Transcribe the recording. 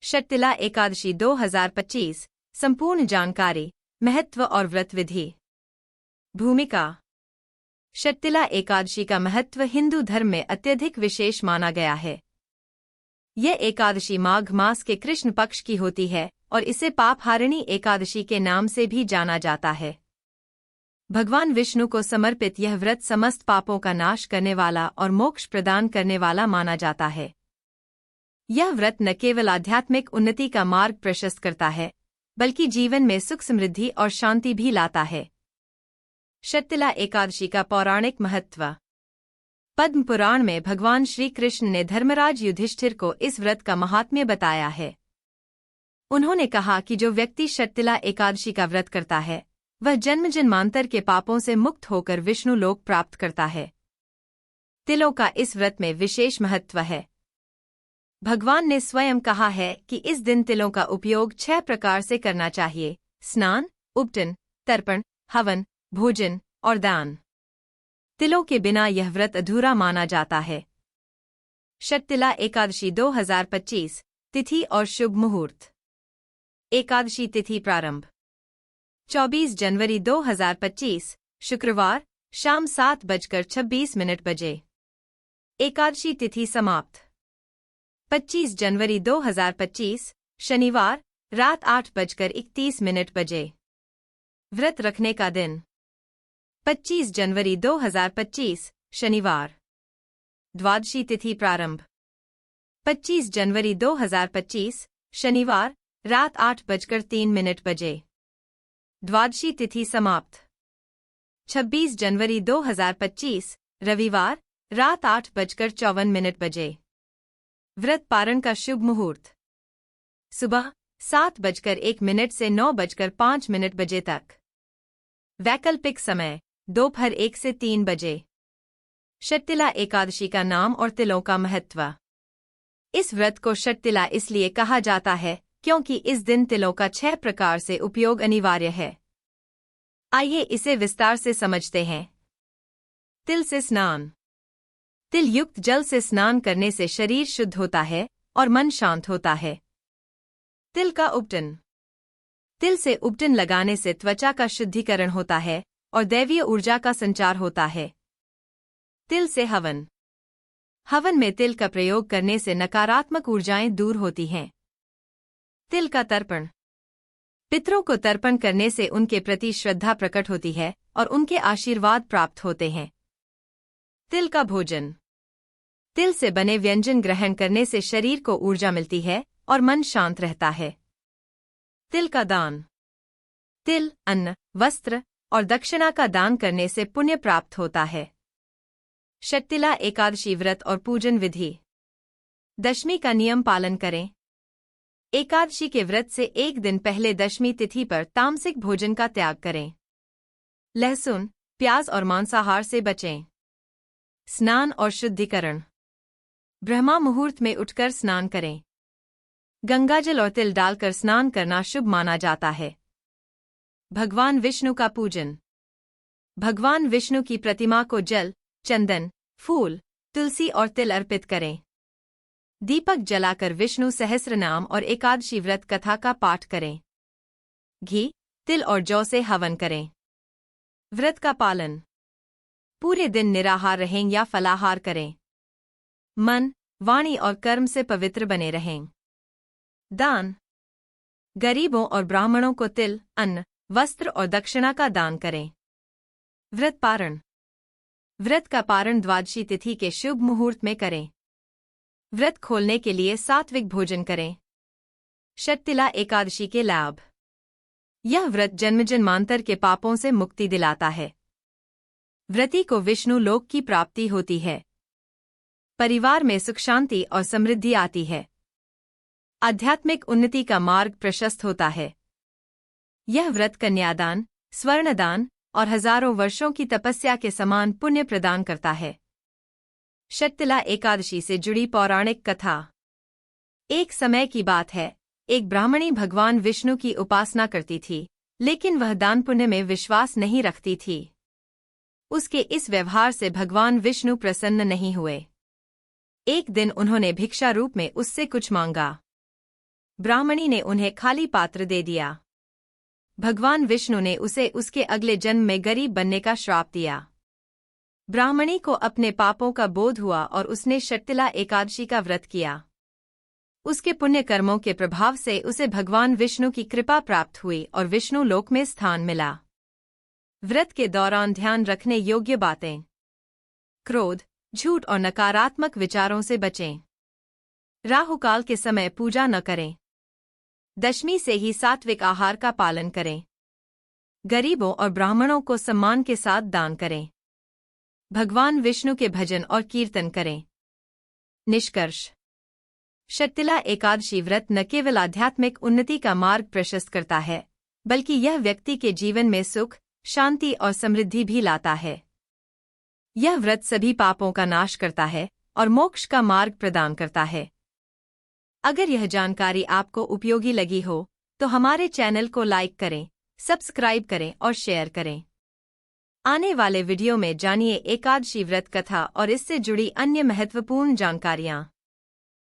षटतिला एकादशी 2025 संपूर्ण जानकारी, महत्व और व्रत विधि। भूमिका। षटतिला एकादशी का महत्व हिंदू धर्म में अत्यधिक विशेष माना गया है। यह एकादशी माघ मास के कृष्ण पक्ष की होती है और इसे पापहारिणी एकादशी के नाम से भी जाना जाता है। भगवान विष्णु को समर्पित यह व्रत समस्त पापों का नाश करने वाला और मोक्ष प्रदान करने वाला माना जाता है। यह व्रत न केवल आध्यात्मिक उन्नति का मार्ग प्रशस्त करता है, बल्कि जीवन में सुख समृद्धि और शांति भी लाता है। षटतिला एकादशी का पौराणिक महत्व। पद्म पुराण में भगवान श्री कृष्ण ने धर्मराज युधिष्ठिर को इस व्रत का महात्म्य बताया है। उन्होंने कहा कि जो व्यक्ति षटतिला एकादशी का व्रत करता है, वह जन्म जन्मांतर के पापों से मुक्त होकर विष्णु लोक प्राप्त करता है। तिलों का इस व्रत में विशेष महत्व है। भगवान ने स्वयं कहा है कि इस दिन तिलों का उपयोग 6 प्रकार से करना चाहिए: स्नान, उपटन, तर्पण, हवन, भोजन और दान। तिलों के बिना यह व्रत अधूरा माना जाता है। षटतिला एकादशी 2025 तिथि और शुभ मुहूर्त। एकादशी तिथि प्रारंभ 24 जनवरी 2025 शुक्रवार शाम 7:26 बजे। एकादशी तिथि समाप्त 25 जनवरी 2025 शनिवार रात 8:31 बजे। व्रत रखने का दिन 25 जनवरी 2025 शनिवार। द्वादशी तिथि प्रारंभ 25 जनवरी 2025 शनिवार रात 8:03 बजे। द्वादशी तिथि समाप्त 26 जनवरी 2025 रविवार रात 8:54 बजे। व्रत पारण का शुभ मुहूर्त सुबह 7:01 से 9:05 बजे तक। वैकल्पिक समय दोपहर 1 से 3 बजे। षटतिला एकादशी का नाम और तिलों का महत्व। इस व्रत को षटतिला इसलिए कहा जाता है क्योंकि इस दिन तिलों का 6 प्रकार से उपयोग अनिवार्य है। आइए इसे विस्तार से समझते हैं। तिल से स्नान। तिल युक्त जल से स्नान करने से शरीर शुद्ध होता है और मन शांत होता है। तिल का उपटन। तिल से उपटन लगाने से त्वचा का शुद्धिकरण होता है और दैवीय ऊर्जा का संचार होता है। तिल से हवन। हवन में तिल का प्रयोग करने से नकारात्मक ऊर्जाएं दूर होती हैं। तिल का तर्पण। पितरों को तर्पण करने से उनके प्रति श्रद्धा प्रकट होती है और उनके आशीर्वाद प्राप्त होते हैं। तिल का भोजन। तिल से बने व्यंजन ग्रहण करने से शरीर को ऊर्जा मिलती है और मन शांत रहता है। तिल का दान। तिल, अन्न, वस्त्र और दक्षिणा का दान करने से पुण्य प्राप्त होता है। षटतिला एकादशी व्रत और पूजन विधि। दशमी का नियम पालन करें। एकादशी के व्रत से एक दिन पहले दशमी तिथि पर तामसिक भोजन का त्याग करें। लहसुन, प्याज और मांसाहार से बचें। स्नान और शुद्धिकरण। ब्रह्मा मुहूर्त में उठकर स्नान करें। गंगाजल और तिल डालकर स्नान करना शुभ माना जाता है। भगवान विष्णु का पूजन। भगवान विष्णु की प्रतिमा को जल, चंदन, फूल, तुलसी और तिल अर्पित करें। दीपक जलाकर विष्णु सहस्रनाम और एकादशी व्रत कथा का पाठ करें। घी, तिल और जौ से हवन करें। व्रत का पालन। पूरे दिन निराहार रहें या फलाहार करें। मन, वाणी और कर्म से पवित्र बने रहें। दान। गरीबों और ब्राह्मणों को तिल, अन्न, वस्त्र और दक्षिणा का दान करें। व्रत पारण। व्रत का पारण द्वादशी तिथि के शुभ मुहूर्त में करें। व्रत खोलने के लिए सात्विक भोजन करें। षटतिला एकादशी के लाभ। यह व्रत जन्म जन्मांतर के पापों से मुक्ति दिलाता है। व्रती को विष्णु लोक की प्राप्ति होती है। परिवार में सुख शांति और समृद्धि आती है। आध्यात्मिक उन्नति का मार्ग प्रशस्त होता है। यह व्रत कन्यादान, स्वर्णदान और हजारों वर्षों की तपस्या के समान पुण्य प्रदान करता है। षटतिला एकादशी से जुड़ी पौराणिक कथा। एक समय की बात है, एक ब्राह्मणी भगवान विष्णु की उपासना करती थी, लेकिन वह दान पुण्य में विश्वास नहीं रखती थी। उसके इस व्यवहार से भगवान विष्णु प्रसन्न नहीं हुए। एक दिन उन्होंने भिक्षा रूप में उससे कुछ मांगा। ब्राह्मणी ने उन्हें खाली पात्र दे दिया। भगवान विष्णु ने उसे उसके अगले जन्म में गरीब बनने का श्राप दिया। ब्राह्मणी को अपने पापों का बोध हुआ और उसने शर्तिला एकादशी का व्रत किया। उसके पुण्य कर्मों के प्रभाव से उसे भगवान विष्णु की कृपा प्राप्त हुई और विष्णु लोक में स्थान मिला। व्रत के दौरान ध्यान रखने योग्य बातें। क्रोध, झूठ और नकारात्मक विचारों से बचें। राहुकाल के समय पूजा न करें। दशमी से ही सात्विक आहार का पालन करें। गरीबों और ब्राह्मणों को सम्मान के साथ दान करें। भगवान विष्णु के भजन और कीर्तन करें। निष्कर्ष। शर्तिला एकादशी व्रत न केवल आध्यात्मिक उन्नति का मार्ग प्रशस्त करता है, बल्कि यह व्यक्ति के जीवन में सुख, शांति और समृद्धि भी लाता है। यह व्रत सभी पापों का नाश करता है और मोक्ष का मार्ग प्रदान करता है। अगर यह जानकारी आपको उपयोगी लगी हो, तो हमारे चैनल को लाइक करें, सब्सक्राइब करें और शेयर करें। आने वाले वीडियो में जानिए एकादशी व्रत कथा और इससे जुड़ी अन्य महत्वपूर्ण जानकारियाँ।